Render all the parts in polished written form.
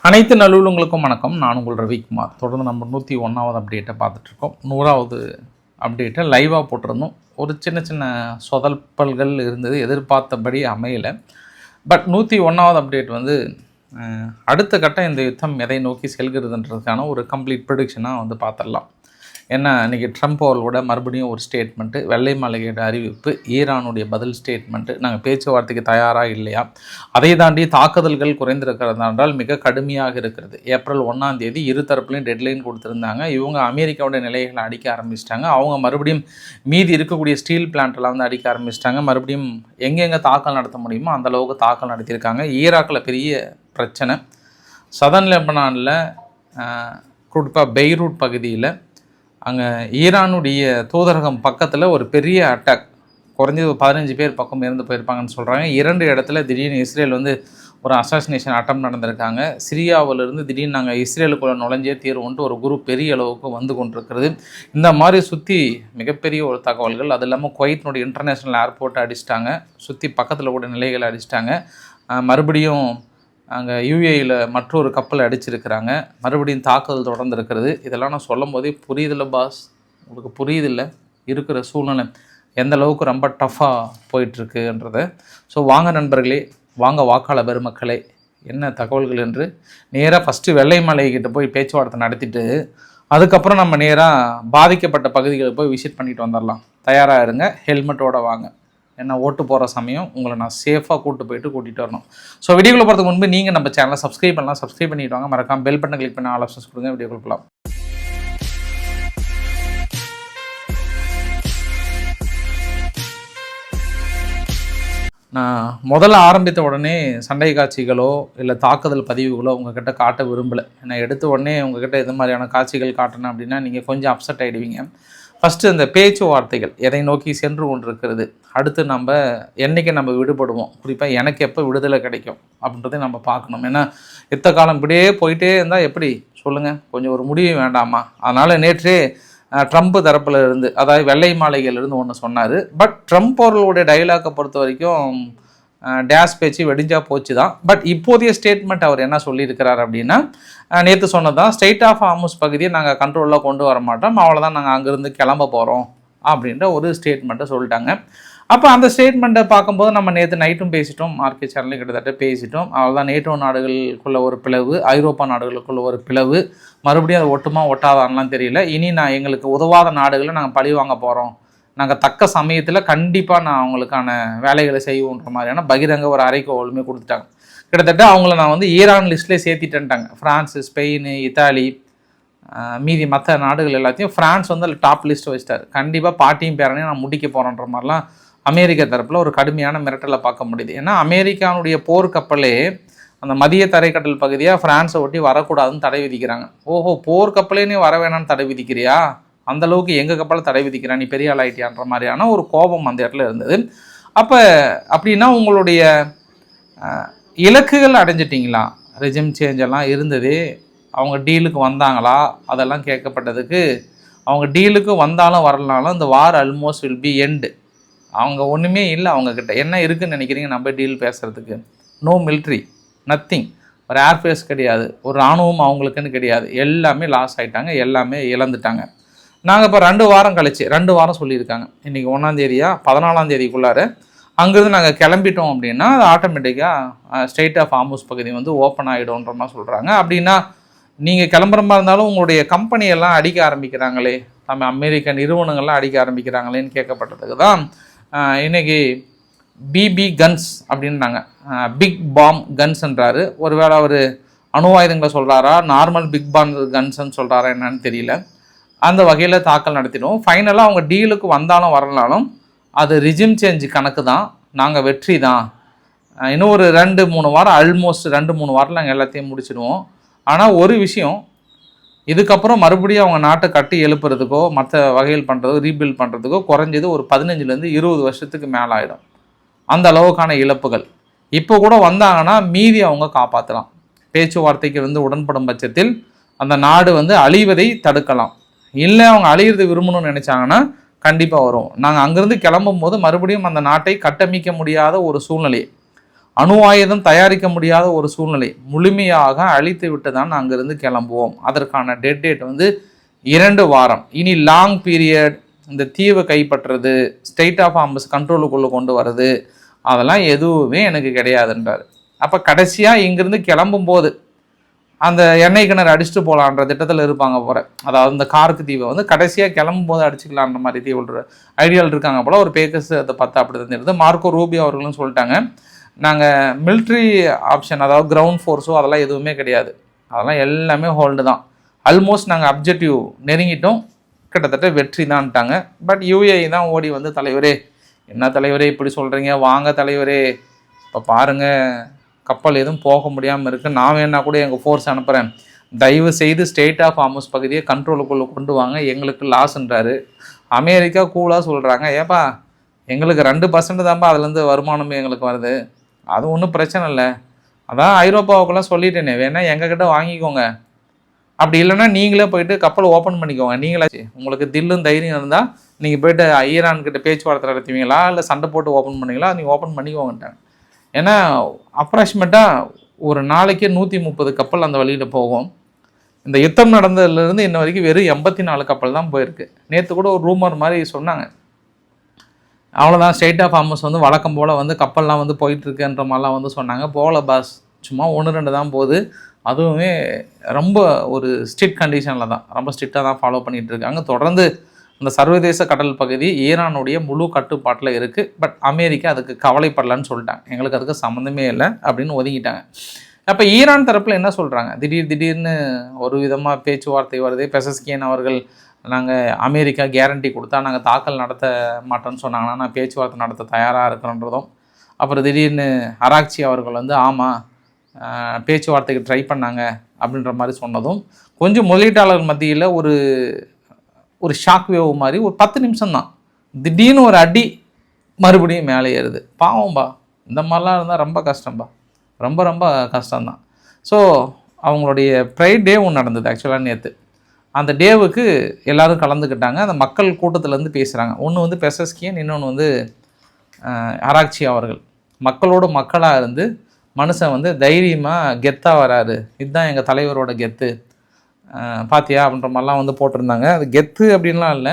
அனைத்து நல்லுள்ளங்களுக்கும் வணக்கம். நான் உங்கள் ரவிக்குமார். தொடர்ந்து நம்ம 101வது அப்டேட்டை பார்த்துட்ருக்கோம். 100வது அப்டேட்டை லைவாக போட்டிருந்தோம். ஒரு சின்ன சின்ன சொதப்பல்கள் இருந்தது, எதிர்பார்த்தபடி அமையலை. பட் 101வது அப்டேட் வந்து அடுத்த கட்டம் இந்த யுத்தம் எதை நோக்கி செல்கிறதுன்றதுக்கான ஒரு கம்ப்ளீட் ப்ரெடிக்ஷனாக வந்து பார்த்துடலாம். ஏன்னா இன்றைக்கி ட்ரம்ப் அவர்களோட மறுபடியும் ஒரு ஸ்டேட்மெண்ட்டு, வெள்ளை மாளிகையோட அறிவிப்பு, ஈரானுடைய பதில் ஸ்டேட்மெண்ட்டு, நாங்கள் பேச்சுவார்த்தைக்கு தயாராக இல்லையா, அதை தாண்டி தாக்குதல்கள் குறைந்திருக்கிறது என்றால் மிக கடுமையாக இருக்கிறது. ஏப்ரல் 1 இரு தரப்புலையும் டெட்லைன் கொடுத்துருந்தாங்க. இவங்க அமெரிக்காவோட நிலைகளை அடிக்க ஆரம்பிச்சிட்டாங்க. அவங்க மறுபடியும் மீதி இருக்கக்கூடிய ஸ்டீல் பிளான்ட்லாம் வந்து அடிக்க ஆரம்பிச்சிட்டாங்க. மறுபடியும் எங்கெங்கே தாக்கல் நடத்த முடியுமோ அந்தளவுக்கு தாக்கல் நடத்தியிருக்காங்க. ஈராக்கில் பெரிய பிரச்சனை. சதர்ன் லெபனானில் குறிப்பாக பெய்ரூட் பகுதியில் அங்கே ஈரானுடைய தூதரகம் பக்கத்தில் ஒரு பெரிய அட்டாக், குறைஞ்சது 15 பேர் பக்கம் இருந்து போயிருப்பாங்கன்னு சொல்கிறாங்க. 2 இடத்துல திடீர்னு இஸ்ரேல் வந்து ஒரு அசாசினேஷன் அட்டம் நடந்திருக்காங்க. சிரியாவிலிருந்து திடீர்னு நாங்கள் இஸ்ரேலுக்குள்ளே நுழைஞ்சே தீர்வுன்ட்டு ஒரு குரூப் பெரிய அளவுக்கு வந்து கொண்டிருக்கிறது. இந்த மாதிரி சுற்றி மிகப்பெரிய ஒரு தகவல்கள். அது இல்லாமல் குவைத்தினுடைய இன்டர்நேஷ்னல் ஏர்போர்ட்டை அடிச்சிட்டாங்க, சுற்றி பக்கத்தில் கூட நிலைகளை அடிச்சிட்டாங்க. மறுபடியும் அங்கே யூஏயில் மற்றொரு கப்பல் அடிச்சிருக்கிறாங்க. மறுபடியும் தாக்குதல் தொடர்ந்து இருக்கிறது. இதெல்லாம் நான் சொல்லும் போதே புரியுதில்ல பாஸ், உங்களுக்கு புரியுதில்லை இருக்கிற சூழ்நிலை எந்த அளவுக்கு ரொம்ப டஃப்பாக போயிட்டுருக்குன்றதை. ஸோ வாங்க நண்பர்களே, வாங்க வாக்காளர் பெருமக்களே, என்ன தகவல்கள் என்று நேராக ஃபஸ்ட்டு வெள்ளை மாளிகைக்கிட்ட போய் பேச்சுவார்த்தை நடத்திட்டு அதுக்கப்புறம் நம்ம நேராக பாதிக்கப்பட்ட பகுதிகளை போய் விசிட் பண்ணிட்டு வந்துடலாம். தயாராக இருங்க, ஹெல்மெட்டோடு வாங்க. என்ன ஓட்டு போகிற சமயம் உங்களை நான் சேஃபாக கூட்டிகிட்டு வரணும். ஸோ வீடியோக்குள்ள போகிறதுக்கு முன்பு நீங்கள் நம்ம சேனலை சப்ஸ்கிரைப் பண்ணலாம், சப்ஸ்கிரைப் பண்ணிட்டு வாங்க. மறக்காம பெல் பட்டன் கிளிக் பண்ணி ஆல் ஆப்ஷன்ஸ் கொடுங்க. வீடியோக்குள்ள போகலாம். நான் முதல்ல ஆரம்பித்த உடனே சண்டை காட்சிகளோ இல்லை தாக்குதல் பதிவுகளோ உங்ககிட்ட காட்ட விரும்பலை. நான் எடுத்த உடனே உங்ககிட்ட எது மாதிரியான காட்சிகள் காட்டணும் அப்படின்னா நீங்கள் கொஞ்சம் அப்செட் ஆகிடுவீங்க. ஃபஸ்ட்டு இந்த பேச்சுவார்த்தைகள் எதை நோக்கி சென்று கொண்டிருக்கிறது, அடுத்து நம்ம என்றைக்கு நம்ம விடுபடுவோம், குறிப்பாக எனக்கு எப்போ விடுதலை கிடைக்கும் அப்படின்றத நம்ம பார்க்கணும். ஏன்னா எத்த காலம் இப்படியே போயிட்டே இருந்தால் எப்படி சொல்லுங்கள், கொஞ்சம் ஒரு முடிவு வேண்டாமா? அதனால் நேற்றே ட்ரம்ப் தரப்பில் இருந்து, அதாவது வெள்ளை மாளிகையிலிருந்து ஒன்று சொன்னார். பட் ட்ரம்ப் அவர்களுடைய டைலாக்கை பொறுத்த வரைக்கும் டேஸ் பேச்சு வெடிஞ்சா போச்சு தான். பட் இப்போதைய ஸ்டேட்மெண்ட் அவர் என்ன சொல்லியிருக்கிறார் அப்படின்னா, நேற்று சொன்னதான், ஸ்ட்ரெய்ட் ஆஃப் ஹார்முஸ் பகுதியை நாங்கள் கண்ட்ரோலில் கொண்டு வர மாட்டோம், அவ்வளோதான், நாங்கள் அங்கேருந்து கிளம்ப போகிறோம் அப்படின்ற ஒரு ஸ்டேட்மெண்ட்டை சொல்லிட்டாங்க. அப்போ அந்த ஸ்டேட்மெண்ட்டை பார்க்கும்போது நம்ம நேற்று நைட்டும் பேசிட்டோம், மார்க்கெட் சேனலையும் கிட்டத்தட்ட பேசிட்டோம். அவ்வளோதான், நேட்டோ நாடுகளுக்குள்ள ஒரு பிளவு, ஐரோப்பா நாடுகளுக்குள்ள ஒரு பிளவு, மறுபடியும் அது ஒட்டுமா ஒட்டாதான்லாம் தெரியல. இனி நான் எங்களுக்கு உதவாத நாடுகளை நாங்கள் பழி வாங்க போகிறோம், நாங்கள் தக்க சமயத்தில் கண்டிப்பாக நான் அவங்களுக்கான வேலைகளை செய்வோன்ற மாதிரியான பகிரங்க ஒரு அறைகோளுமே கொடுத்துட்டாங்க. கிட்டத்தட்ட அவங்கள நான் வந்து ஈரான் லிஸ்ட்லேயே சேர்த்திட்டேன்ட்டாங்க. ஃப்ரான்ஸு, ஸ்பெயின், இத்தாலி, மீதி மற்ற நாடுகள் எல்லாத்தையும் ஃப்ரான்ஸ் வந்து டாப் லிஸ்ட் வச்சிட்டார். கண்டிப்பாக பாட்டியும் பேரனையும் நான் முடிக்க போகிறேன்ற மாதிரிலாம் அமெரிக்க தரப்பில் ஒரு கடுமையான மிரட்டலை பார்க்க முடியுது. ஏன்னா அமெரிக்கானுடைய போர்க்கப்பலே அந்த மத்திய தரைக்கடல் பகுதியாக ஃப்ரான்ஸை ஒட்டி வரக்கூடாதுன்னு தடை விதிக்கிறாங்க. ஓஹோ, போர்க்கப்பலே நீ வர வேணான்னு தடை விதிக்கிறியா, அந்தளவுக்கு எங்கள் கப்பலை தடை விதிக்கிறான், நீ பெரிய ஆள் ஆகிட்டியான்ற மாதிரியான ஒரு கோபம் அந்த இடத்துல இருந்தது. அப்போ அப்படின்னா உங்களுடைய இலக்குகள் அடைஞ்சிட்டிங்களா? ரெஜிம் சேஞ்செல்லாம் இருந்தது, அவங்க டீலுக்கு வந்தாங்களா? அதெல்லாம் கேட்கப்பட்டதுக்கு அவங்க டீலுக்கு வந்தாலும் வரலனாலும் இந்த வார் ஆல்மோஸ்ட் வில் பி எண்டு. அவங்க ஒன்றுமே இல்லை, அவங்கக்கிட்ட என்ன இருக்குதுன்னு நினைக்கிறீங்க நம்ம டீல் பேசுகிறதுக்கு? No military, nothing. ஒரு ஏர்ஃபேஸ் கிடையாது, ஒரு இராணுவம் அவங்களுக்குன்னு கிடையாது. எல்லாமே லாஸ் ஆகிட்டாங்க, எல்லாமே இழந்துட்டாங்க. நாங்கள் இப்போ 2 வாரம் கழிச்சு, 2 வாரம் சொல்லியிருக்காங்க, இன்றைக்கி 1 14 அங்கேருந்து நாங்கள் கிளம்பிட்டோம் அப்படின்னா அது ஆட்டோமேட்டிக்காக ஸ்ட்ரெய்ட் ஆஃப் ஹார்முஸ் பகுதி வந்து ஓப்பன் ஆகிடும்ன்ற மாதிரி சொல்கிறாங்க. அப்படின்னா நீங்கள் கிளம்புற மாதிரி இருந்தாலும் உங்களுடைய கம்பெனியெல்லாம் அடிக்க ஆரம்பிக்கிறாங்களே, நம்ம அமெரிக்க நிறுவனங்கள்லாம் அடிக்க ஆரம்பிக்கிறாங்களேன்னு கேட்கப்பட்டதுக்கு தான் இன்றைக்கி பிபி கன்ஸ் அப்படின்னாங்க. பிக் பாம் கன்ஸ்ன்றாரு. ஒருவேளை அவர் அணு ஆயுதங்களை சொல்கிறாரா, நார்மல் பிக் பாம் கன்ஸ்ன்னு சொல்கிறாரா என்னன்னு தெரியல. அந்த வகையில் தாக்கல் நடத்திடுவோம். ஃபைனலாக அவங்க டீலுக்கு வந்தாலும் வரலாலும் அது ரிஜிம் சேஞ்ச் கணக்கு தான், நாங்கள் வெற்றி தான். இன்னும் ஒரு 2-3 வாரம், ஆல்மோஸ்ட் 2-3 வாரத்தில் நாங்கள் எல்லாத்தையும் முடிச்சிடுவோம். ஆனால் ஒரு விஷயம், இதுக்கப்புறம் மறுபடியும் அவங்க நாட்டை கட்டி எழுப்புறதுக்கோ மற்ற வகையில் பண்ணுறதுக்கோ ரீபில்ட் பண்ணுறதுக்கோ குறைஞ்சது ஒரு 15-20 வருஷத்துக்கு மேலே ஆகிடும். அந்த அளவுக்கான இழப்புகள். இப்போ கூட வந்தாங்கன்னா மீதி அவங்க காப்பாற்றலாம். பேச்சுவார்த்தைக்கு வந்து உடன்படும் பட்சத்தில் அந்த நாடு வந்து அழிவதை தடுக்கலாம். இல்லை அவங்க அழியிறது விரும்பணும்னு நினச்சாங்கன்னா கண்டிப்பாக வரும். நாங்கள் அங்கேருந்து கிளம்பும் போது மறுபடியும் அந்த நாட்டை கட்டமைக்க முடியாத ஒரு சூழ்நிலை, அணு ஆயுதம் தயாரிக்க முடியாத ஒரு சூழ்நிலை, முழுமையாக அழித்து விட்டு தான் அங்கிருந்து கிளம்புவோம். அதற்கான டேட் வந்து 2 வாரம். இனி லாங் பீரியட் இந்த தீவை கைப்பற்றுறது, ஸ்டேட் ஆஃப் ஆர்ம்ஸ் கண்ட்ரோலுக்குள்ளே கொண்டு வர்றது, அதெல்லாம் எதுவுமே எனக்கு கிடையாதுன்றார். அப்போ கடைசியாக இங்கிருந்து கிளம்பும் போது அந்த எண்ணெய் கிணறு அடிச்சுட்டு போகலான்ற திட்டத்தில் இருப்பாங்க போகிற, அதாவது இந்த கார்க்கு தீவை வந்து கடைசியாக கிளம்பும் போது அடிச்சுக்கலான்ற மாதிரி தீவு ஐடியாவில் இருக்காங்க போல். ஒரு பேக்கஸ் அதை பார்த்து அப்படி இருந்தது. மார்க்கோ ரூபியோ அவர்களும் சொல்லிட்டாங்க, நாங்கள் மிலிட்ரி ஆப்ஷன், அதாவது கிரவுண்ட் ஃபோர்ஸோ அதெல்லாம் எதுவுமே கிடையாது, அதெல்லாம் எல்லாமே ஹோல்டு தான். ஆல்மோஸ்ட் நாங்கள் அப்ஜெக்டிவ் நெருங்கிட்டோம், கிட்டத்தட்ட வெற்றி தான்ட்டாங்க. பட் யூஏஇ தான் ஓடி வந்து, தலைவரே என்ன தலைவரே இப்படி சொல்கிறீங்க, வாங்க தலைவரே இப்போ பாருங்கள் கப்பல் எதுவும் போக முடியாமல் இருக்குது, நான் வேணா கூட எங்கள் ஃபோர்ஸ் அனுப்புகிறேன், தயவு செய்து ஸ்டேட் ஆஃப் ஆர்ம்ஸ் பகுதியை கண்ட்ரோலுக்குள்ளே கொண்டு வாங்க, எங்களுக்கு லாஸ்ன்றாரு. அமெரிக்கா கூலாக சொல்கிறாங்க, ஏப்பா எங்களுக்கு 2% தான்ப்பா அதுலேருந்து வருமானமே எங்களுக்கு வருது, அது ஒன்றும் பிரச்சனை இல்லை, அதான் ஐரோப்பாவுக்கெல்லாம் சொல்லிட்டேனே, வேணால் எங்ககிட்ட வாங்கிக்கோங்க, அப்படி இல்லைன்னா நீங்களே போயிட்டு கப்பல் ஓப்பன் பண்ணிக்கோங்க, நீங்களே உங்களுக்கு தில்லும் தைரியம் இருந்தால் நீங்கள் போய்ட்டு ஈரான்கிட்ட பேச்சுவார்த்தை நடத்துவீங்களா இல்லை சண்டை போட்டு ஓப்பன் பண்ணுவீங்களா, நீங்கள் ஓப்பன் பண்ணிக்கோங்கட்டாங்க. ஏன்னா அப்ராக்சிமேட்டாக ஒரு நாளைக்கே 130 கப்பல் அந்த வழியில் போகும். இந்த யுத்தம் நடந்ததுலேருந்து இன்ன வரைக்கும் வெறும் 84 கப்பல் தான் போயிருக்கு. நேற்று கூட ஒரு ரூமர் மாதிரி சொன்னாங்க, அவ்வளோதான் ஸ்டேட் ஆஃப் ஆர்மஸ் வந்து வழக்கம் போல் வந்து கப்பல்லாம் வந்து போயிட்டுருக்குன்ற மாதிரிலாம் வந்து சொன்னாங்க. போகல பாஸ், சும்மா 1-2 தான் போகுது, அதுவுமே ரொம்ப ஒரு ஸ்ட்ரிக்ட் கண்டிஷனில் தான், ரொம்ப ஸ்ட்ரிக்டாக தான் ஃபாலோ பண்ணிகிட்டு இருக்காங்க. தொடர்ந்து இந்த சர்வதேச கடல் பகுதி ஈரானுடைய முழு கட்டுப்பாட்டில் இருக்குது. பட் அமெரிக்கா அதுக்கு கவலைப்படலான்னு சொல்லிட்டாங்க, எங்களுக்கு அதுக்கு சம்மந்தமே இல்லை அப்படின்னு ஒதுங்கிட்டாங்க. அப்போ ஈரான் தரப்பில் என்ன சொல்கிறாங்க, திடீர்னு ஒரு விதமாக பேச்சுவார்த்தை வருது. பெசஸ்கியன் அவர்கள், நாங்கள் அமெரிக்கா கேரண்டி கொடுத்தா நாங்கள் தாக்கல் நடத்த மாட்டோம்னு சொன்னாங்கன்னா நான் பேச்சுவார்த்தை நடத்த தயாராக இருக்கிறன்றதும், அப்புறம் திடீர்னு அராக்சி அவர்கள் வந்து ஆமாம் பேச்சுவார்த்தைக்கு ட்ரை பண்ணாங்க அப்படின்ற மாதிரி சொன்னதும், கொஞ்சம் முதலீட்டாளர் மத்தியில் ஒரு ஷாக் வேவ் மாதிரி ஒரு 10 நிமிஷம் தான், திடீர்னு ஒரு அடி மறுபடியும் மேலே ஏறுது. பாவம்பா, இந்த மாதிரிலாம் இருந்தால் ரொம்ப கஷ்டம்பா, ரொம்ப ரொம்ப கஷ்டம்தான். ஸோ அவங்களுடைய ப்ரைட் டே ஒன்று நடந்தது ஆக்சுவலாக நேற்று. அந்த டேவுக்கு எல்லோரும் கலந்துக்கிட்டாங்க. அந்த மக்கள் கூட்டத்திலேருந்து பேசுகிறாங்க. ஒன்று வந்து பெசஸ்கியன், இன்னொன்று வந்து அராக்சி அவர்கள். மக்களோட மக்களாக இருந்து மனுஷன் வந்து தைரியமாக கெத்தாக வராரு, இதுதான் எங்கள் தலைவரோட கெத்து பாத்தியா அப்படின்ற மாதிரிலாம் வந்து போட்டிருந்தாங்க. அது கெத்து அப்படின்லாம் இல்லை,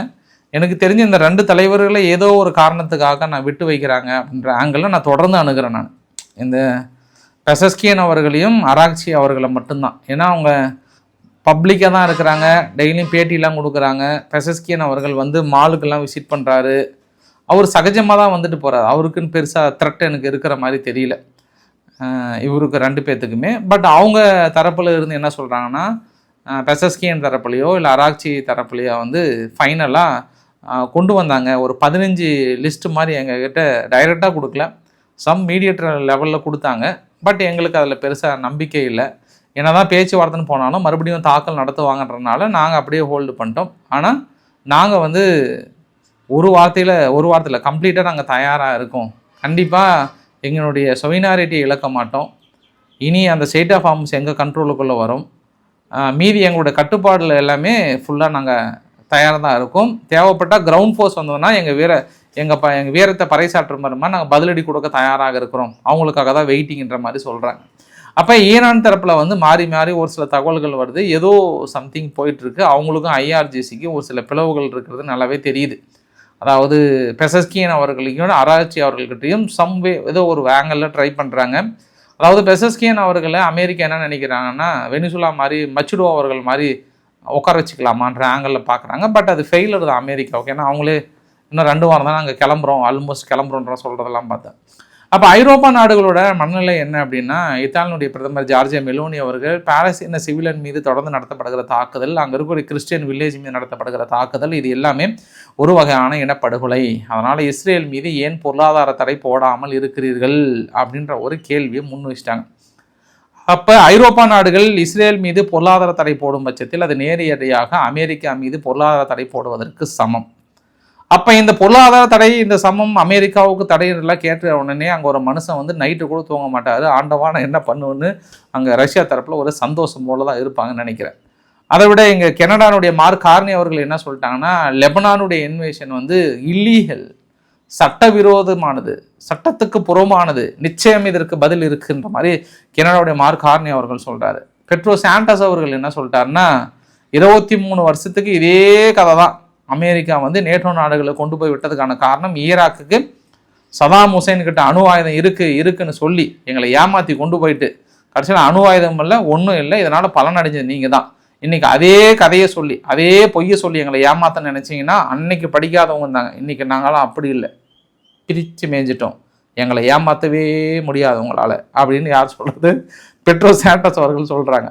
எனக்கு தெரிஞ்ச இந்த 2 தலைவர்களை ஏதோ ஒரு காரணத்துக்காக நான் விட்டு வைக்கிறாங்க அப்படின்ற ஆங்கிளில் நான் தொடர்ந்து அணுகிறேன். நான் இந்த பெசஸ்கியன் அவர்களையும் அராக்சி அவர்களை மட்டும்தான், ஏன்னா அவங்க பப்ளிக்காக தான் இருக்கிறாங்க, டெய்லியும் பேட்டிலாம் கொடுக்குறாங்க. பெசஸ்கியன் அவர்கள் வந்து மாலுக்கெல்லாம் விசிட் பண்ணுறாரு, அவர் சகஜமாக தான் வந்துட்டு போகிறார், அவருக்குன்னு பெருசாக த்ரெட் எனக்கு இருக்கிற மாதிரி தெரியல இவருக்கு 2 பேர்த்துக்குமே. பட் அவங்க தரப்பில் இருந்து என்ன சொல்கிறாங்கன்னா, பெசஸ்கியன் தரப்புலையோ இல்லை அராக்சி தரப்புலையோ வந்து ஃபைனலாக கொண்டு வந்தாங்க ஒரு 15 லிஸ்ட்டு மாதிரி எங்ககிட்ட டைரெக்டாக கொடுக்கல, சம் மீடியேட்டர் லெவலில் கொடுத்தாங்க. பட் எங்களுக்கு அதில் பெருசாக நம்பிக்கை இல்லை, என்ன தான் பேச்சுவார்த்தைன்னு போனாலும் மறுபடியும் தாக்கல் நடத்துவாங்கன்றதுனால நாங்கள் அப்படியே ஹோல்டு பண்ணிட்டோம். ஆனால் நாங்கள் வந்து ஒரு வாரத்தில் கம்ப்ளீட்டாக நாங்கள் தயாராக இருக்கோம், கண்டிப்பாக எங்களுடைய சுவைனாரிட்டியை இழக்க மாட்டோம், இனி அந்த ஸ்டேட் ஆஃப் ஆர்ம்ஸ் எங்கள் கண்ட்ரோலுக்குள்ளே வரும், மீதி எங்களோட கட்டுப்பாடில் எல்லாமே ஃபுல்லாக நாங்கள் தயாராக தான் இருக்கோம், தேவைப்பட்டால் கிரவுண்ட் ஃபோர்ஸ் வந்தோன்னா எங்கள் வீரத்தை பறைசாற்றுற மாதிரி நாங்கள் பதிலடி கொடுக்க தயாராக இருக்கிறோம், அவங்களுக்காக தான் வெயிட்டிங்கிற மாதிரி சொல்கிறாங்க. அப்போ ஈரான் தரப்பில் வந்து மாறி ஒரு சில தகவல்கள் வருது, ஏதோ சம்திங் போயிட்டுருக்கு, அவங்களுக்கும் ஐஆர்ஜிசிக்கும் ஒரு சில பிளவுகள் இருக்கிறது நல்லாவே தெரியுது. அதாவது பெசஸ்கியன் அவர்களையும் அராக்சி அவர்கள்கிட்டையும் ஏதோ ஒரு ஆங்கிளில் ட்ரை பண்ணுறாங்க. அதாவது பெசஸ்கியன் அவர்களை அமெரிக்கா என்ன நினைக்கிறாங்கன்னா, வெனிசுலா மாதிரி மச்சுடோ அவர்கள் மாதிரி உட்கார வச்சுக்கலாமான்ற ஆங்கிளில் பார்க்குறாங்க. பட் அது ஃபெயிலர் தான் அமெரிக்காவுக்கு, ஏன்னா அவங்களே இன்னும் 2 வாரம் தான் நாங்கள் கிளம்புறோம், ஆல்மோஸ்ட் கிளம்புறோன்ற சொல்கிறதெல்லாம் பார்த்தேன். அப்போ ஐரோப்பா நாடுகளோட மனநிலை என்ன அப்படின்னா, இத்தாலியினுடைய பிரதமர் ஜார்ஜியா மெலோனி அவர்கள் பாலஸ்தீன சிவிலியன் மீது தொடர்ந்து நடத்தப்படுகிற தாக்குதல், அங்கே இருக்கிற கிறிஸ்டியன் வில்லேஜ் மீது நடத்தப்படுகிற தாக்குதல், இது எல்லாமே ஒரு வகையான இனப்படுகொலை, அதனால் இஸ்ரேல் மீது ஏன் பொருளாதார தடை போடாமல் இருக்கிறீர்கள் அப்படின்ற ஒரு கேள்வியை முன் வச்சிட்டாங்க. அப்போ ஐரோப்பா நாடுகள் இஸ்ரேல் மீது பொருளாதார தடை போடும் பட்சத்தில் அது நேரடியாக அமெரிக்கா மீது பொருளாதார தடை போடுவதற்கு சமம். அப்போ இந்த பொருளாதார தடை, இந்த சமம் அமெரிக்காவுக்கு தடையெல்லாம் கேட்ட உடனே அங்கே ஒரு மனுஷன் வந்து நைட்டு கூட தூங்க மாட்டார், ஆண்டவான என்ன பண்ணுன்னு அங்கே ரஷ்யா தரப்பில் ஒரு சந்தோஷம் போல தான் இருப்பாங்கன்னு நினைக்கிறேன். அதை விட எங்கள் கனடானுடைய மார்க் கார்னி அவர்கள் என்ன சொல்லிட்டாங்கன்னா, லெபனானுடைய இன்வேஷன் வந்து இல்லீகல், சட்டவிரோதமானது, சட்டத்துக்கு புறமானது, நிச்சயம் இதற்கு பதில் இருக்குன்ற மாதிரி கனடாவுடைய மார்க் கார்னி அவர்கள் சொல்றாரு. பெட்ரோ சாண்டஸ் அவர்கள் என்ன சொல்லிட்டாருன்னா 23 வருஷத்துக்கு இதே கதை தான். அமெரிக்கா வந்து நேட்டோ நாடுகளை கொண்டு போய் விட்டதுக்கான காரணம் ஈராக்குக்கு சதாம் ஹுசைன் கிட்ட அணு ஆயுதம் இருக்குன்னு சொல்லி எங்களை ஏமாற்றி கொண்டு போயிட்டு கடைசியில் அணு ஆயுதம் இல்லை, ஒன்றும் இல்லை, இதனால் பலன் அடைஞ்சது நீங்கள் தான். இன்றைக்கி அதே கதையை சொல்லி அதே பொய்யை சொல்லி எங்களை ஏமாத்த நினச்சிங்கன்னா அன்னைக்கு படிக்காதவங்க இருந்தாங்க. இன்றைக்கி நாங்களாம் அப்படி இல்லை, பிரித்து மேய்ஞ்சிட்டோம், எங்களை ஏமாற்றவே முடியாது உங்களால் அப்படின்னு யார் சொல்கிறது? பெட்ரோ சாண்டஸ் அவர்கள் சொல்கிறாங்க.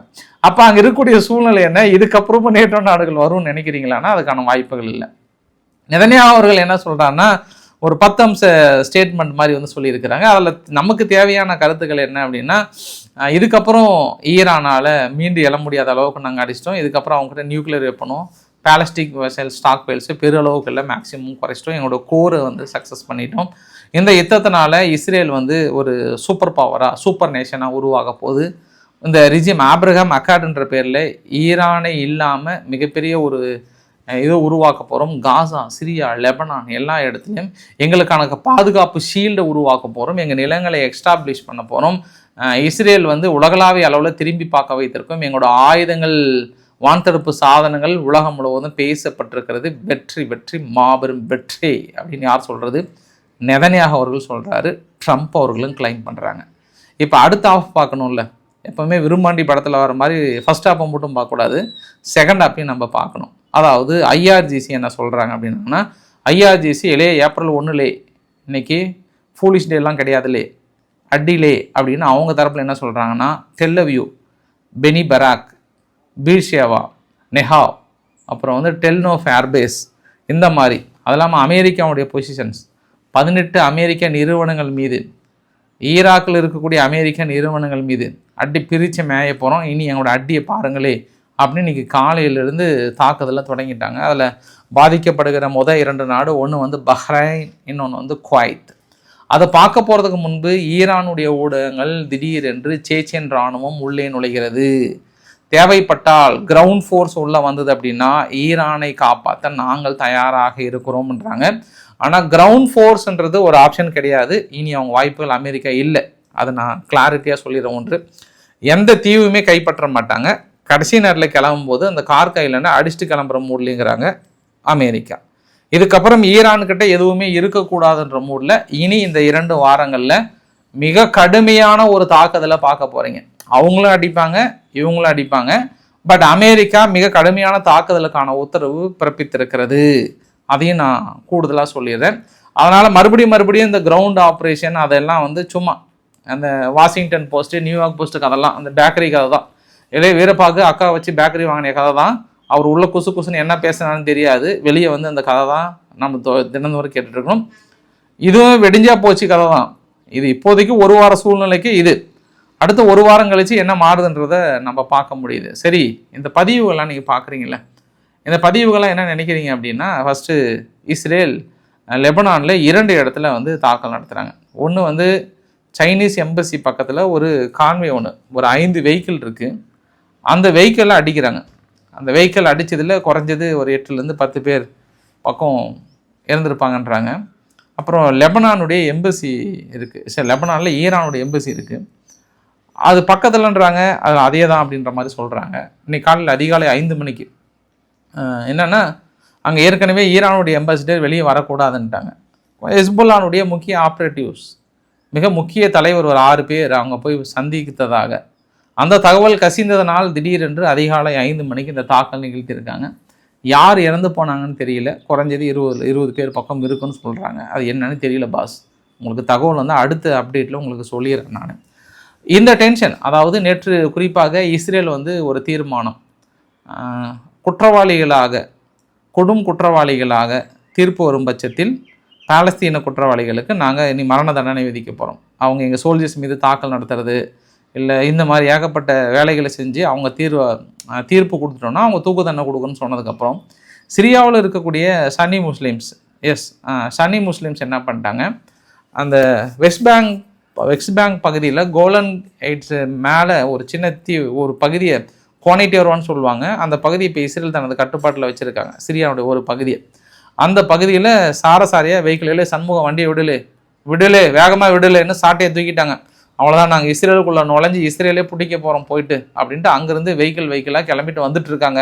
அப்போ அங்கே இருக்கக்கூடிய சூழ்நிலை என்ன? இதுக்கப்புறமும் நேட்டோ நாடுகள் வரும்னு நினைக்கிறீங்களான்னா அதுக்கான வாய்ப்புகள் இல்லை. நெதன்யாஹூ அவர்கள் என்ன சொல்கிறாங்கன்னா ஒரு 10 அம்ச ஸ்டேட்மெண்ட் மாதிரி வந்து சொல்லியிருக்கிறாங்க. அதில் நமக்கு தேவையான கருத்துக்கள் என்ன அப்படின்னா, இதுக்கப்புறம் ஈரானால் மீண்டு எழ முடியாத அளவுக்கு நாங்கள் அடிச்சிட்டோம், இதுக்கப்புறம் அவங்ககிட்ட நியூக்ளியர் வெப்பனும் பேலஸ்டிக் ஸ்டாக் பைல்ஸு பெருளவுக்கு இல்லை மேக்ஸிமம் குறைச்சிட்டோம், எங்களோட கோரை வந்து சக்ஸஸ் பண்ணிட்டோம். இந்த யுத்தத்தினால இஸ்ரேல் வந்து ஒரு சூப்பர் பவராக சூப்பர் நேஷனாக உருவாக போகுது. இந்த ரிஜிம் ஆப்ரஹாம் அக்காடுன்ற பேரில் ஈரானை இல்லாமல் மிகப்பெரிய ஒரு இதை உருவாக்க போகிறோம். காசா, சிரியா, லெபனான் எல்லா இடத்துலையும் எங்களுக்கான பாதுகாப்பு ஷீல்டை உருவாக்க போகிறோம். எங்கள் நிலங்களை எக்ஸ்டாப்ளிஷ் பண்ண போகிறோம். இஸ்ரேல் வந்து உலகளாவிய அளவில் திரும்பி பார்க்க வைத்திருக்கோம். எங்களோட ஆயுதங்கள், வான்தடுப்பு சாதனங்கள் உலகம் முழுவதும் பேசப்பட்டிருக்கிறது. வெற்றி வெற்றி மாபெரும் வெற்றி அப்படின்னு யார் சொல்கிறது? நெதன்யாஹூ அவர்கள் சொல்கிறாரு, ட்ரம்ப் அவர்களும் கிளைம் பண்ணுறாங்க. இப்போ அடுத்த ஆஃப் பார்க்கணும்ல, எப்போவுமே விரும்பாண்டி படத்தில் வர மாதிரி ஃபர்ஸ்ட் ஹாப்பை மட்டும் பார்க்கக்கூடாது, செகண்ட் ஹாப்பையும் நம்ம பார்க்கணும். அதாவது ஐஆர்ஜிசி என்ன சொல்கிறாங்க அப்படின்னா, ஐஆர்ஜிசி ஏப்ரல் 1 இன்னைக்கு ஃபூலிஷ் டேலாம் கிடையாதுலே, அடிலே அப்படின்னு அவங்க தரப்பில் என்ன சொல்கிறாங்கன்னா, டெல்லவியூ, பெனி பராக், பீர்ஷேவா, நெஹாவ், அப்புறம் வந்து டெல்னோஃப் ஏர்பேஸ், இந்த மாதிரி அது இல்லாமல் அமெரிக்காவுடைய பொசிஷன்ஸ் 18 அமெரிக்க நிறுவனங்கள் மீது, ஈராக்கில் இருக்கக்கூடிய அமெரிக்க நிறுவனங்கள் மீது அடி பிரித்து மேய போகிறோம், இனி எங்களோட அடியை பாருங்களே அப்படின்னு இன்றைக்கி காலையிலேருந்து தாக்குதலில் தொடங்கிட்டாங்க. அதில் பாதிக்கப்படுகிற 2 நாடு, ஒன்று வந்து பஹ்ரைன், இன்னொன்று வந்து குவைத். அதை பார்க்க போகிறதுக்கு முன்பு ஈரானுடைய ஊடகங்கள் திடீரென்று சேச்சன் இராணுவம் உள்ளே நுழைகிறது, தேவைப்பட்டால் கிரவுண்ட் ஃபோர்ஸ் உள்ளே வந்தது அப்படின்னா ஈரானை காப்பாற்ற நாங்கள் தயாராக இருக்கிறோம்ன்றாங்க. ஆனால் கிரவுண்ட் ஃபோர்ஸ்ன்றது ஒரு ஆப்ஷன் கிடையாது. இனி அவங்க வாய்ப்புகள் அமெரிக்கா இல்லை, அதை நான் கிளாரிட்டியாக சொல்லிடுறேன். ஒன்று, எந்த தீவுமே கைப்பற்ற மாட்டாங்க. கடைசி நேரத்தில் கிளம்பும்போது அந்த கார்க் ஐலண்டை அடிச்சுட்டு கிளம்புற மூட்லேங்கிறாங்க அமெரிக்கா. இதுக்கப்புறம் ஈரான்கிட்ட எதுவுமே இருக்கக்கூடாதுன்ற மூடில் இனி இந்த 2 வாரங்களில் மிக கடுமையான ஒரு தாக்குதலை பார்க்க போகிறீங்க. அவங்களும் அடிப்பாங்க, இவங்களும் அடிப்பாங்க. பட் அமெரிக்கா மிக கடுமையான தாக்குதலுக்கான உத்தரவு பிறப்பித்திருக்கிறது. அதையும் நான் கூடுதலாக சொல்லிடுறேன். அதனால் மறுபடியும் இந்த கிரவுண்ட் ஆப்ரேஷன் அதெல்லாம் வந்து சும்மா அந்த வாஷிங்டன் போஸ்ட்டு, நியூயார்க் போஸ்ட்டுக்கு அதெல்லாம் அந்த பேக்கரி கதை தான். வீரப்பாக்கு அக்கா வச்சு பேக்கரி வாங்கின கதை தான். அவர் உள்ள குசுன்னு என்ன பேசுனான்னு தெரியாது, வெளியே வந்து அந்த கதை தான் நம்ம தினந்தோறும் கேட்டுட்ருக்கணும். இதுவும் வெடிஞ்சா போச்சு கதை தான். இது இப்போதைக்கு 1 வார சூழ்நிலைக்கு இது. அடுத்த 1 வாரம் கழித்து என்ன மாறுதுன்றதை நம்ம பார்க்க முடியுது. சரி, இந்த பதிவுகள்லாம் நீங்கள் பார்க்குறீங்களே, இந்த பதிவுகள்லாம் என்ன நினைக்கிறீங்க அப்படின்னா, ஃபஸ்ட்டு இஸ்ரேல் லெபனானில் 2 இடத்துல வந்து தாக்கல் நடத்துகிறாங்க. ஒன்று வந்து சைனீஸ் எம்பசி பக்கத்தில் ஒரு கான்வே ஒன்று, ஒரு 5 வெஹிக்கிள் இருக்குது, அந்த வெஹிக்கிளில் அடிக்கிறாங்க. அந்த வெஹிக்கிள் அடித்ததில் குறைஞ்சது ஒரு 8லேருந்து 10 பேர் பக்கம் இறந்துருப்பாங்கன்றாங்க. அப்புறம் லெபனானுடைய எம்பசி இருக்குது, சரி லெபனானில் ஈரானுடைய எம்பசி இருக்குது, அது பக்கத்துலன்றாங்க, அது அதே தான் அப்படின்ற மாதிரி சொல்கிறாங்க. இன்றைக்கி காலையில் அதிகாலை 5 மணிக்கு என்னென்னா அங்கே ஏற்கனவே ஈரானுடைய எம்பசிடர் வெளியே வரக்கூடாதுன்ட்டாங்க. ஹெஸ்புல்லானுடைய முக்கிய ஆப்ரேட்டிவ்ஸ், மிக முக்கிய தலைவர் ஒரு 6 பேர் அவங்க போய் சந்தித்ததாக அந்த தகவல் கசிந்ததனால் திடீரென்று அதிகாலை 5 மணிக்கு இந்த தாக்கல் நிகழ்த்தியிருக்காங்க. யார் இறந்து போனாங்கன்னு தெரியல, குறைஞ்சது 20 பேர் பக்கம் இருக்குன்னு சொல்கிறாங்க. அது என்னன்னு தெரியல பாஸ், உங்களுக்கு தகவல் வந்து அடுத்த அப்டேட்டில் உங்களுக்கு சொல்லிடுறேன் நான். இந்த டென்ஷன், அதாவது நேற்று குறிப்பாக இஸ்ரேல் வந்து ஒரு தீர்மானம், கொடும் குற்றவாளிகளாக தீர்ப்பு வரும் பட்சத்தில் பாலஸ்தீன குற்றவாளிகளுக்கு நாங்கள் இனி மரண தண்டனை விதிக்க போகிறோம். அவங்க எங்கள் சோல்ஜர்ஸ் மீது தாக்கல் நடத்துறது இல்லை இந்த மாதிரி ஏகப்பட்ட வேலைகளை செஞ்சு அவங்க தீர்ப்பு கொடுத்துட்டோன்னா அவங்க தூக்கு தண்டனை கொடுக்குன்னு சொன்னதுக்கப்புறம் சிரியாவில் இருக்கக்கூடிய சன்னி முஸ்லீம்ஸ் என்ன பண்ணிட்டாங்க, அந்த வெஸ்ட் பேங்க் பகுதியில் கோலன் ஹைட்ஸ் மேலே ஒரு சின்ன ஒரு பகுதியை கோனைட்டேர்வான்னு சொல்லுவாங்க, அந்த பகுதியை இப்போ இஸ்ரேல் தனது கட்டுப்பாட்டில் வச்சுருக்காங்க, சிரியாவுடைய ஒரு பகுதியை. அந்த பகுதியில் சாரசாரியாக வெஹிக்கிள் சண்முகம் வண்டியை விடலே வேகமாக விடலேன்னு சாட்டையை தூக்கிட்டாங்க. அவ்வளோதான், நாங்கள் இஸ்ரேலுக்குள்ளே நுழைஞ்சி இஸ்ரேலே பிடிக்க போகிறோம் போயிட்டு அப்படின்ட்டு அங்கேருந்து வெஹிக்கிளாக கிளம்பிட்டு வந்துட்டு இருக்காங்க.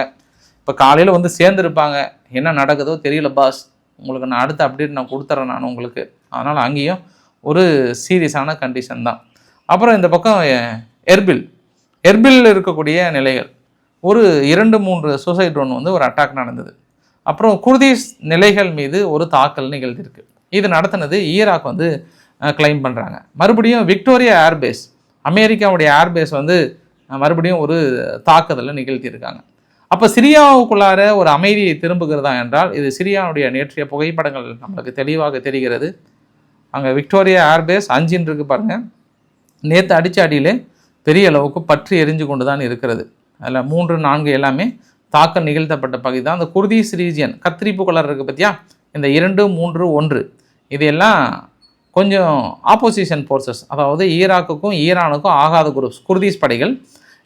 இப்போ காலையில் வந்து சேர்ந்துருப்பாங்க. என்ன நடக்குதோ தெரியல பாஸ், உங்களுக்கு நான் அடுத்த அப்டேட் நான் கொடுத்துட்றேன் நான் உங்களுக்கு. அதனால் அங்கேயும் ஒரு சீரியஸான கண்டிஷன் தான். அப்புறம் இந்த பக்கம் எர்பில் இருக்கக்கூடிய நிலைகள், ஒரு 2-3 சூசைட் ட்ரோன் வந்து ஒரு அட்டாக் நடந்தது. அப்புறம் குர்திஷ் நிலைகள் மீது ஒரு தாக்கல் நிகழ்ந்திருக்கு. இது நடத்தினது ஈராக் வந்து கிளைம் பண்ணுறாங்க. மறுபடியும் விக்டோரியா ஏர்பேஸ், அமெரிக்காவுடைய ஏர்பேஸ் வந்து மறுபடியும் ஒரு தாக்குதலை நிகழ்த்தியிருக்காங்க. அப்போ சிரியாவுக்குள்ளார ஒரு அமைதியை திரும்புகிறதா என்றால் இது சிரியாவுடைய நேற்றைய புகைப்படங்கள் நம்மளுக்கு தெளிவாக தெரிகிறது. அங்கே விக்டோரியா ஏர்பேஸ் 5 இருக்குது பாருங்கள். நேற்று அடித்த அடியிலே பெரிய அளவுக்கு பற்றி எரிஞ்சு கொண்டு தான் இருக்கிறது. அதில் 3, 4 எல்லாமே தாக்கல் நிகழ்த்தப்பட்ட பகுதி தான். அந்த குர்திஷ் ரீஜியன் கத்திரிப்பு கலர் இருக்குது பார்த்தியா, இந்த 2, 3, 1 இதெல்லாம் கொஞ்சம் ஆப்போசிஷன் ஃபோர்ஸஸ், அதாவது ஈராக்குக்கும் ஈரானுக்கும் ஆகாத குரூப்ஸ் குர்திஷ் படைகள்.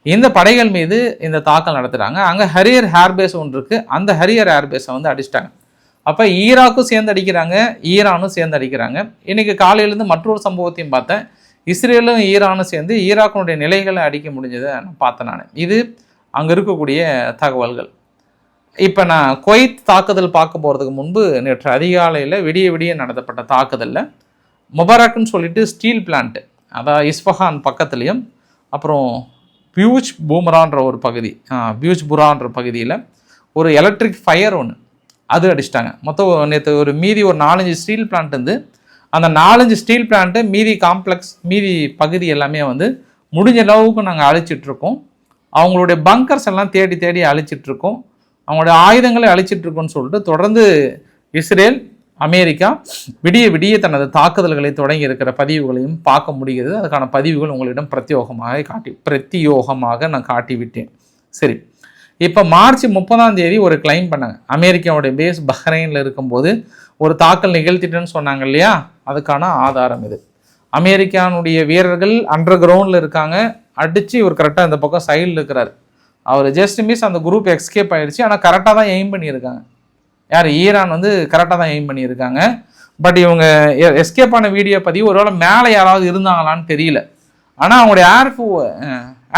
இந்த படைகள் மீது இந்த தாக்கல் நடத்துகிறாங்க. அங்கே ஹரியர் ஏர்பேஸ் ஒன்று இருக்குது. அந்த ஹரியர் ஏர்பேஸை வந்து அடிச்சிட்டாங்க. அப்போ ஈராக்கும் சேர்ந்து அடிக்கிறாங்க, ஈரானும் சேர்ந்து அடிக்கிறாங்க. இன்றைக்கி காலையிலேருந்து மற்றொரு சம்பவத்தையும் பார்த்தேன். இஸ்ரேலும் ஈரானும் சேர்ந்து ஈராக்கினுடைய நிலைகளை அடிக்க முடிஞ்சதை நான் பார்த்தேன் நான். இது அங்கே இருக்கக்கூடிய தகவல்கள். இப்போ நான் குவைத் தாக்குதல் பார்க்க போகிறதுக்கு முன்பு நேற்று அதிகாலையில் விடிய நடத்தப்பட்ட தாக்குதலில் முபாரக்னு சொல்லிட்டு ஸ்டீல் பிளான்ட்டு, அதாவது இஸ்ஃபஹான் பக்கத்துலேயும், அப்புறம் பியூஜ் பூமரான்ற ஒரு பகுதி, பியூஜ் புரான்ற பகுதியில் ஒரு எலக்ட்ரிக் ஃபயர் ஒன்று அது அடிச்சிட்டாங்க. மொத்தம் நேற்று ஒரு மீதி ஒரு 4-5 ஸ்டீல் பிளான்ட் வந்து அந்த 4-5 ஸ்டீல் பிளான்ட்டு மீதி காம்ப்ளெக்ஸ் மீதி பகுதி எல்லாமே வந்து முடிஞ்ச அளவுக்கு நாங்கள் அழிச்சிட்ருக்கோம். அவங்களுடைய பங்கர்ஸ் எல்லாம் தேடி அழிச்சிட்ருக்கோம். அவங்களுடைய ஆயுதங்களை அழிச்சிட்ருக்கோன்னு சொல்லிட்டு தொடர்ந்து இஸ்ரேல் அமெரிக்கா விடிய தனது தாக்குதல்களை தொடங்கி இருக்கிற பதிவுகளையும் பார்க்க முடிகிறது. அதுக்கான பதிவுகள் உங்களிடம் பிரத்தியோகமாக நான் காட்டிவிட்டேன். சரி, இப்போ மார்ச் 30 ஒரு கிளைம் பண்ணாங்க. அமெரிக்காவுடைய பேஸ் பஹ்ரைனில் இருக்கும்போது ஒரு தாக்கல் நிகழ்த்திட்டேன்னு சொன்னாங்க இல்லையா, அதுக்கான ஆதாரம் இது. அமெரிக்கானுடைய வீரர்கள் அண்டர் கிரவுண்டில் இருக்காங்க, அடித்து இவர் கரெக்டாக இந்த பக்கம் சைடில் இருக்கிறார். அவர் ஜஸ்ட் மிஸ் அந்த குரூப் எஸ்கேப் ஆகிடுச்சு. ஆனால் கரெக்டாக தான் எய்ம் பண்ணியிருக்காங்க. யார்? ஈரான் வந்து கரெக்டாக தான் எய்ம் பண்ணியிருக்காங்க. பட் இவங்க எஸ்கேப் ஆன வீடியோ பதிவு ஒருவேளை மேலே யாராவது இருந்தாங்களான்னு தெரியல. ஆனால் அவங்களுடைய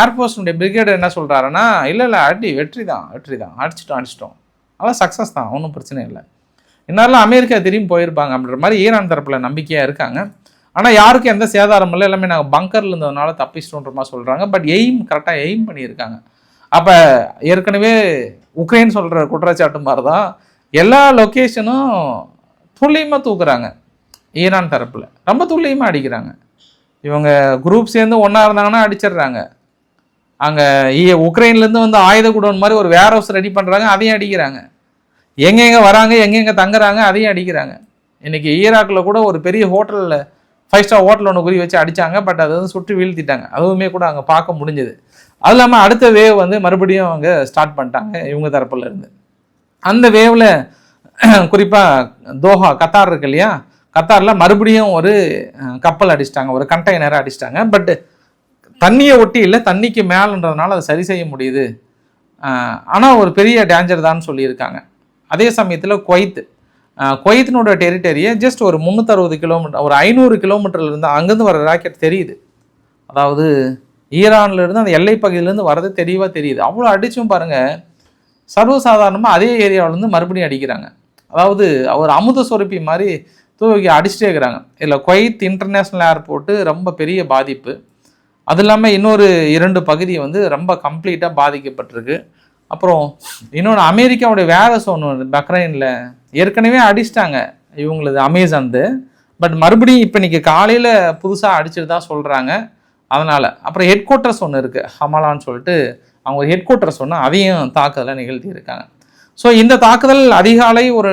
ஏர்ஃபோர்ஸுடைய பிரிகேடர் என்ன சொல்கிறாருன்னா, இல்லை வெற்றி தான் அடிச்சிட்டோம் அதெல்லாம் சக்ஸஸ் தான், ஒன்றும் பிரச்சனை இல்லை. இன்னும் அமெரிக்கா திரும்பி போயிருப்பாங்க அப்படின்ற மாதிரி ஈரான் தரப்பில் நம்பிக்கையாக இருக்காங்க. ஆனால் யாருக்கும் எந்த சேதாரம் இல்லை, எல்லாமே நாங்கள் பங்கரில் இருந்ததுனால தப்பிச்சிட்டோன்ற மாதிரி சொல்கிறாங்க. பட் கரெக்டாக எய்ம் பண்ணியிருக்காங்க. அப்போ ஏற்கனவே உக்ரைன் சொல்கிற குற்றச்சாட்டு மாதிரி தான் எல்லா லொக்கேஷனும் துல்லியமாக தூக்குறாங்க. ஈரான் தரப்பில் ரொம்ப துல்லியமாக அடிக்கிறாங்க. இவங்க குரூப் சேர்ந்து ஒன்றா இருந்தாங்கன்னா அடிச்சிடுறாங்க. அங்கே உக்ரைன்லேருந்து வந்து ஆயுத குடோன் மாதிரி ஒரு வேர் ஹவுஸ் ரெடி பண்ணுறாங்க, அதையும் அடிக்கிறாங்க. எங்கெங்கே வராங்க, எங்கெங்கே தங்குறாங்க, அதையும் அடிக்கிறாங்க. இன்றைக்கி ஈராக்கில் கூட ஒரு பெரிய ஹோட்டலில் 5 ஸ்டார் ஹோட்டல் ஒன்று குறி வச்சு அடித்தாங்க. பட் அதை வந்து சுற்றி வீழ்த்திட்டாங்க. அதுவுமே கூட அங்கே பார்க்க முடிஞ்சது. அது இல்லாமல் அடுத்த வேவ் வந்து மறுபடியும் அவங்க ஸ்டார்ட் பண்ணிட்டாங்க இவங்க தரப்பில் இருந்து. அந்த வேவில் குறிப்பாக தோஹா கத்தார் இருக்கு இல்லையா, கத்தாரில் மறுபடியும் ஒரு கப்பல் அடிச்சிட்டாங்க, ஒரு கண்டெய்னரை அடிச்சிட்டாங்க. பட் தண்ணியை ஒட்டி இல்லை, தண்ணிக்கு மேலேன்றதுனால அதை சரி செய்ய முடியுது. ஆனால் ஒரு பெரிய டேஞ்சர் தான் சொல்லியிருக்காங்க. அதே சமயத்தில் குவைத்தினோட டெரிட்டரியை ஜஸ்ட் ஒரு 360 கிலோமீட்டர், ஒரு 500 கிலோமீட்டர்லேருந்து அங்கேருந்து வர ராக்கெட் தெரியுது. அதாவது ஈரான்லேருந்து அந்த எல்லை பகுதியிலேருந்து வரது தெளிவாக தெரியுது. அவ்வளோ அடிச்சும் பாருங்கள், சர்வசாதாரணமாக அதே ஏரியாவிலேருந்து மறுபடியும் அடிக்கிறாங்க. அதாவது அவர் அமுத சுரப்பி மாதிரி தூக்கி அடிச்சுட்டே இருக்கிறாங்க. இல்லை, குவைத் இன்டர்நேஷ்னல் ஏர்போர்ட்டு ரொம்ப பெரிய பாதிப்பு. அது இல்லாமல் இன்னொரு 2 பகுதி வந்து ரொம்ப கம்ப்ளீட்டாக பாதிக்கப்பட்டிருக்கு. அப்புறம் இன்னொன்று அமெரிக்காவுடைய வேரஸ் ஒன்று பக்ரைனில் ஏற்கனவே அடிச்சிட்டாங்க இவங்களது அமேசான்து. பட் மறுபடியும் இப்போ இன்றைக்கி காலையில் புதுசாக அடிச்சுட்டு தான் சொல்கிறாங்க. அதனால் அப்புறம் ஹெட் குவார்ட்டர்ஸ் ஒன்று இருக்குது ஹமாலான்னு சொல்லிட்டு, அவங்க ஹெட் குவார்ட்டர்ஸ் ஒன்று அதையும் தாக்குதலை நிகழ்த்தியிருக்காங்க. ஸோ இந்த தாக்குதல் அதிகாலை ஒரு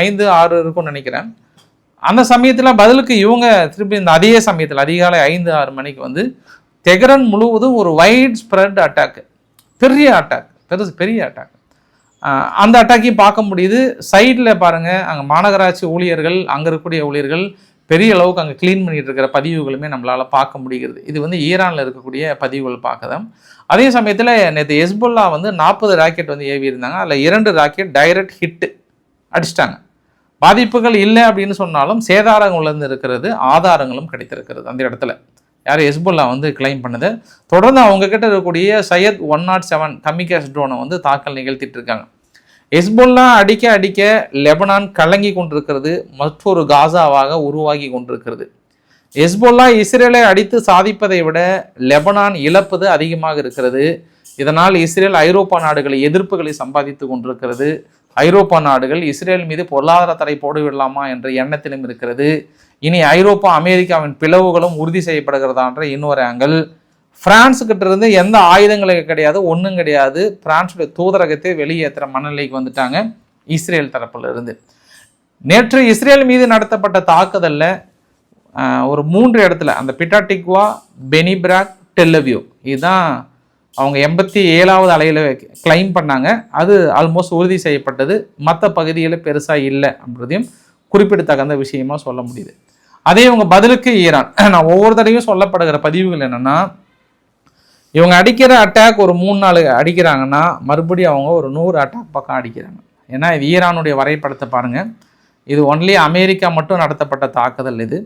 5-6 இருக்கும்னு நினைக்கிறேன். அந்த சமயத்தில் பதிலுக்கு இவங்க திருப்பி இந்த அதே சமயத்தில் அதிகாலை 5-6 மணிக்கு வந்து தெஹ்ரான் முழுவதும் ஒரு வைட் ஸ்ப்ரெட் அட்டாக்கு, பெரிய அட்டாக். அந்த அட்டாக்கையும் பார்க்க முடியுது. சைடில் பாருங்கள், அங்கே மாநகராட்சி ஊழியர்கள், அங்கே இருக்கக்கூடிய ஊழியர்கள் பெரிய அளவுக்கு அங்கே க்ளீன் பண்ணிட்டு இருக்கிற பதிவுகளுமே நம்மளால் பார்க்க முடிகிறது. இது வந்து ஈரானில் இருக்கக்கூடிய பதிவுகள் பார்க்கதான். அதே சமயத்தில் நேற்று ஹெஸ்புல்லா வந்து 40 ராக்கெட் வந்து ஏவி இருந்தாங்க. அதில் 2 ராக்கெட் டைரக்ட் ஹிட்டு அடிச்சிட்டாங்க. பாதிப்புகள் இல்லை அப்படின்னு சொன்னாலும் சேதாரங்கள் இருக்கிறது, ஆதாரங்களும் கிடைத்திருக்கிறது அந்த இடத்துல. யார் ஹெஸ்புல்லா வந்து கிளைம் பண்ணுது. தொடர்ந்து அவங்க கிட்ட இருக்கக்கூடிய சையத் 107 கமிகாஸ் ட்ரோனை வந்து தாக்கல் நிகழ்த்திட்டு இருக்காங்க. ஹெஸ்புல்லா அடிக்க அடிக்க லெபனான் கலங்கி கொண்டிருக்கிறது, மற்றொரு காசாவாக உருவாகி கொண்டிருக்கிறது. ஹெஸ்புல்லா இஸ்ரேலை அடித்து சாதிப்பதை விட லெபனான் இழப்பது அதிகமாக இருக்கிறது. இதனால் இஸ்ரேல் ஐரோப்பா நாடுகளை எதிர்ப்புகளை சம்பாதித்து கொண்டிருக்கிறது. ஐரோப்பா நாடுகள் இஸ்ரேல் மீது பொருளாதார தடை போடுவிடலாமா என்ற எண்ணத்திலும் இருக்கிறது. இனி ஐரோப்பா அமெரிக்காவின் பிளவுகளும் உறுதி செய்யப்படுகிறதான்ற இன்னொரு ஆங்கிள். பிரான்ஸுக்கிட்ட இருந்து எந்த ஆயுதங்களும் கிடையாது, ஒன்றும் கிடையாது. பிரான்ஸுடைய தூதரகத்தை வெளியேற்றுற மனநிலைக்கு வந்துட்டாங்க இஸ்ரேல் தரப்புல இருந்து. நேற்று இஸ்ரேல் மீது நடத்தப்பட்ட தாக்குதலில் ஒரு 3 இடத்துல, அந்த பிட்டாடிக்வா, பெனிபிராக், டெல்லவியூ, இதுதான் அவங்க 87வது அலையில் கிளைம் பண்ணாங்க. அது ஆல்மோஸ்ட் உறுதி செய்யப்பட்டது. மற்ற பகுதியில் பெருசாக இல்லை அப்படின்றதையும் குறிப்பிடத்தகுந்த விஷயமா சொல்ல முடியுது. அதே இவங்க பதிலுக்கு ஈரான், நான் ஒவ்வொரு தடவையும் சொல்லப்படுகிற பதிவுகள் என்னென்னா, இவங்க அடிக்கிற அட்டாக் ஒரு 3-4 அடிக்கிறாங்கன்னா மறுபடியும் அவங்க ஒரு 100 அட்டாக் பக்கம் அடிக்கிறாங்க. ஏன்னா இது ஈரானுடைய வரைபடத்தை பாருங்கள். இது ஒன்லி அமெரிக்கா மட்டும் நடத்தப்பட்ட தாக்குதல். இது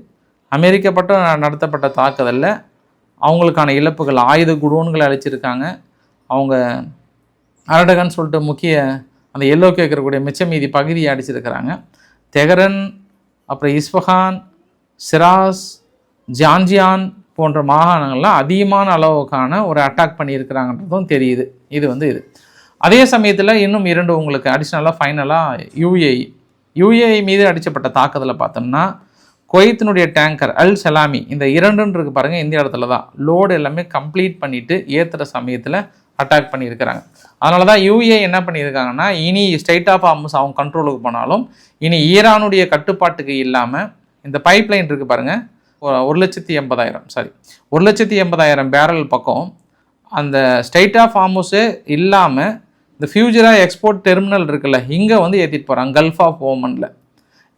அமெரிக்கா மட்டும் நடத்தப்பட்ட தாக்குதலில் அவங்களுக்கான இழப்புகள், ஆயுத குடோன்களை அழிச்சிருக்காங்க. அவங்க அரடகன் சொல்லிட்டு முக்கிய அந்த எல்லோ கேட்கக்கூடிய மிச்ச மீதி பகுதியை அடிச்சிருக்கிறாங்க. தெஹரன், அப்புறம் இஸ்ஃபஹான், சிராஸ், ஜான்ஜியான் போன்ற மாகாணங்கள்லாம் அதிகமான அளவுக்கான ஒரு அட்டாக் பண்ணியிருக்கிறாங்கன்றதும் தெரியுது. இது அதே சமயத்தில் இன்னும் 2 உங்களுக்கு அடிஷ்னலாக ஃபைனலாக யுஏஇ மீது அடிக்கப்பட்ட தாக்குதலை பார்த்தோம்னா, குவைத்தினுடைய டேங்கர் அல் சலாமி, இந்த 2 இருக்கு பாருங்கள், இந்த இடத்துல தான் லோடு எல்லாமே கம்ப்ளீட் பண்ணிவிட்டு ஏற்றுற சமயத்தில் அட்டாக் பண்ணியிருக்கிறாங்க. அதனால தான் யுஏ என்ன பண்ணியிருக்காங்கன்னா, இனி ஸ்ட்ரைட் ஆஃப் ஹார்முஸ் அவங்க கண்ட்ரோலுக்கு போனாலும் இனி ஈரானுடைய கட்டுப்பாட்டுக்கு இல்லாமல் இந்த பைப்லைன் இருக்குது பாருங்கள், 1,80,000 பேரல் பக்கம் அந்த ஸ்ட்ரைட் ஆஃப் ஹார்முஸே இல்லாமல் இந்த ஃபியூச்சராக எக்ஸ்போர்ட் டெர்மினல் இருக்குல்ல, இங்கே வந்து ஏற்றிட்டு போகிறாங்க கல்ஃப் ஆஃப் ஓமனில்.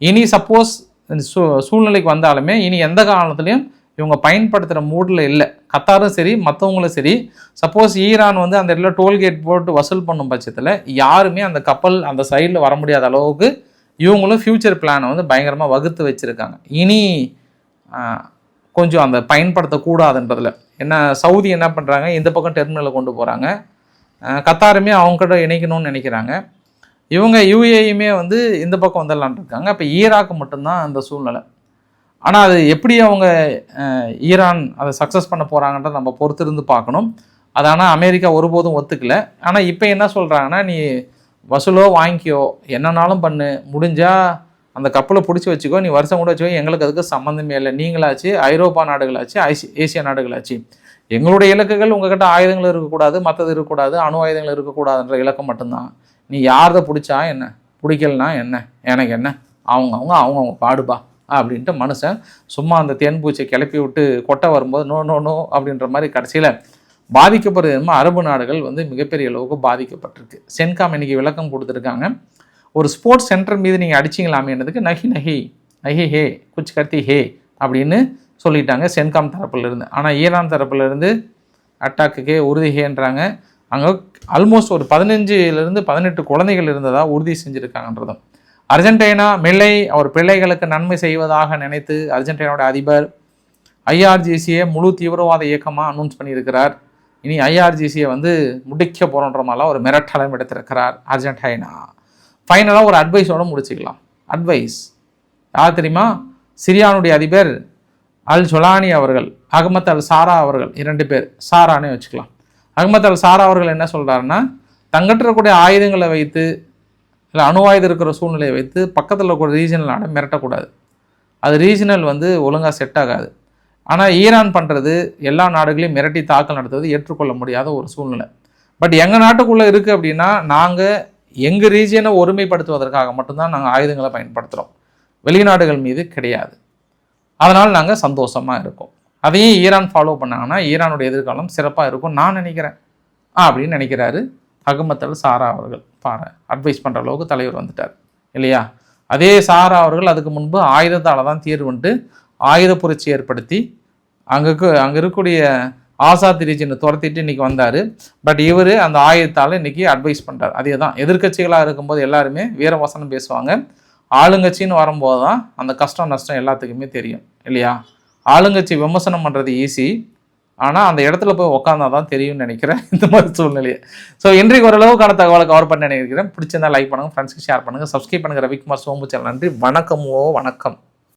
இனி சப்போஸ் சூழ்நிலைக்கு வந்தாலுமே இனி எந்த காலத்துலையும் இவங்க பயன்படுத்துகிற மூடில் இல்லை. கத்தாரும் சரி மற்றவங்களும் சரி, சப்போஸ் ஈரான் வந்து அந்த இடத்துல டோல்கேட் போட்டு வசூல் பண்ணும் பட்சத்தில் யாருமே அந்த கப்பல் அந்த சைடில் வர முடியாத அளவுக்கு இவங்களும் ஃப்யூச்சர் பிளானை வந்து பயங்கரமாக வகுத்து வச்சுருக்காங்க. இனி கொஞ்சம் அந்த பயன்படுத்தக்கூடாதுன்றதில் என்ன சவுதி என்ன பண்ணுறாங்க, இந்த பக்கம் டெர்மினலை கொண்டு போகிறாங்க. கத்தாருமே அவங்ககிட்ட இணைக்கணும்னு நினைக்கிறாங்க. இவங்க யுஏயுமே வந்து இந்த பக்கம் வந்துடலான் இருக்காங்க. அப்போ ஈராக்கு மட்டும்தான் அந்த சூழ்நிலை. ஆனால் அது எப்படி அவங்க ஈரான் அதை சக்ஸஸ் பண்ண போகிறாங்கன்றத நம்ம பொறுத்திருந்து பார்க்கணும். அது ஆனால் அமெரிக்கா ஒருபோதும் ஒத்துக்கலை. ஆனால் இப்போ என்ன சொல்கிறாங்கன்னா, நீ வசூலோ வாங்கிக்கோ, என்னன்னாலும் பண்ணு, முடிஞ்சால் அந்த கப்பலை பிடிச்சி வச்சுக்கோ, நீ வருஷம் கூட வச்சுக்கோ, எங்களுக்கு அதுக்கு சம்மந்தமே இல்லை. நீங்களாச்சு ஐரோப்பா நாடுகளாச்சு ஏசியா நாடுகளாச்சு, எங்களுடைய இலக்குகள் உங்ககிட்ட ஆயுதங்கள் இருக்கக்கூடாது, மற்றது இருக்கக்கூடாது, அணு ஆயுதங்கள் இருக்கக்கூடாதுன்ற இலக்கம் மட்டும்தான். நீ யாரதை பிடிச்சா என்ன, பிடிக்கலனா என்ன, எனக்கு என்ன, அவங்க பாடுபா அப்படின்ட்டு மனுஷன் சும்மா அந்த தேன்பூச்சை கிளப்பி விட்டு கொட்டை வரும்போது நோ அப்படின்ற மாதிரி கடைசியில் பாதிக்கப்படுறது அரபு நாடுகள் வந்து மிகப்பெரிய அளவுக்கு பாதிக்கப்பட்டிருக்கு. சென்காம் இன்னைக்கு விளக்கம் கொடுத்துருக்காங்க. ஒரு ஸ்போர்ட்ஸ் சென்டர் மீது நீங்கள் அடிச்சிங்களாமேன்றதுக்கு நஹி ஹே குச் கர்த்தி ஹே அப்படின்னு சொல்லிட்டாங்க சென்காம் தரப்புலேருந்து. ஆனால் ஈரான் தரப்புலேருந்து அட்டாக்குக்கே உறுதி ஹேன்றாங்க. அங்கே ஆல்மோஸ்ட் ஒரு 15-18 குழந்தைகள் இருந்ததாக உறுதி செஞ்சுருக்காங்கன்றதும். அர்ஜென்டினா மில்லை அவர் பிள்ளைகளுக்கு நன்மை செய்வதாக நினைத்து அர்ஜென்டினாவோட அதிபர் ஐஆர்ஜிசியை முழு தீவிரவாத இயக்கமாக அனௌன்ஸ் பண்ணியிருக்கிறார். இனி ஐஆர்ஜிசியை வந்து முடிக்க போகிறோன்ற மாதிரிலாம் ஒரு மிரட்டலம் எடுத்திருக்கிறார் அர்ஜென்டினா. ஃபைனலாக ஒரு அட்வைஸோடு முடிச்சுக்கலாம். அட்வைஸ் யார் தெரியுமா? சிரியானுடைய அதிபர் அல் ஜொலானி அவர்கள், அகமத் அல் சாரா அவர்கள், 2 பேர், சாரானே வச்சுக்கலாம். அகமத் அல் சாரா அவர்கள் என்ன சொல்கிறாருன்னா, தங்கிட்ட இருக்கக்கூடிய ஆயுதங்களை வைத்து இல்லை அணு ஆயுதம் இருக்கிற சூழ்நிலையை வைத்து பக்கத்தில் இருக்கிற ரீஜனல் நாடை மிரட்டக்கூடாது. அது ரீஜனல் வந்து ஒழுங்காக செட் ஆகாது. ஆனால் ஈரான் பண்ணுறது எல்லா நாடுகளையும் மிரட்டி தாக்கல் நடத்துவது ஏற்றுக்கொள்ள முடியாத ஒரு சூழ்நிலை. பட் எங்கள் நாட்டுக்குள்ளே இருக்குது அப்படின்னா நாங்கள் எங்கள் ரீஜியனை ஒருமைப்படுத்துவதற்காக மட்டும்தான் நாங்கள் ஆயுதங்களை பயன்படுத்துகிறோம், வெளிநாடுகள் மீது கிடையாது. அதனால் நாங்கள் சந்தோஷமாக இருக்கோம். அதையும் ஈரான் ஃபாலோ பண்ணாங்கன்னா ஈரானுடைய எதிர்காலம் சிறப்பாக இருக்கும் நான் நினைக்கிறேன் அப்படின்னு நினைக்கிறாரு அகமத் அல் சாரா அவர்கள். அட்வைஸ் பண்ணுற அளவுக்கு தலைவர் வந்துட்டார் இல்லையா? அதே சாரா அவர்கள் அதுக்கு முன்பு ஆயுதத்தால் தான் தீர்வுன்ட்டு ஆயுத புரட்சி ஏற்படுத்தி அங்கே இருக்கக்கூடிய ஆசாத் ரீஜனை துரத்திட்டு இன்றைக்கி வந்தார். பட் இவர் அந்த ஆயுதத்தால் இன்றைக்கி அட்வைஸ் பண்ணுறார். அதே தான் எதிர்க்கட்சிகளாக இருக்கும்போது எல்லாருமே வீரவசனம் பேசுவாங்க, ஆளுங்கட்சின்னு வரும்போது தான் அந்த கஷ்டம் நஷ்டம் எல்லாத்துக்குமே தெரியும் இல்லையா? ஆளுங்கட்சி விமர்சனம் பண்ணுறது ஈஸி, ஆனால் அந்த இடத்துல போய் உட்காந்தா தான் தெரியும்னு நினைக்கிறேன் இந்த மாதிரி சூழ்நிலையை. ஸோ இன்றைக்கு ஓரளவுக்கான தகவலை கவர் பண்ண நினைக்கிறேன். பிடிச்சிருந்தா லைக் பண்ணுங்கள், ஃப்ரெண்ட்ஸ்க்கு ஷேர் பண்ணுங்கள், சப்ஸ்கிரைப் பண்ணுங்கள். ரவிக்குமார் சோம்பு சேனல். நன்றி, வணக்கம்.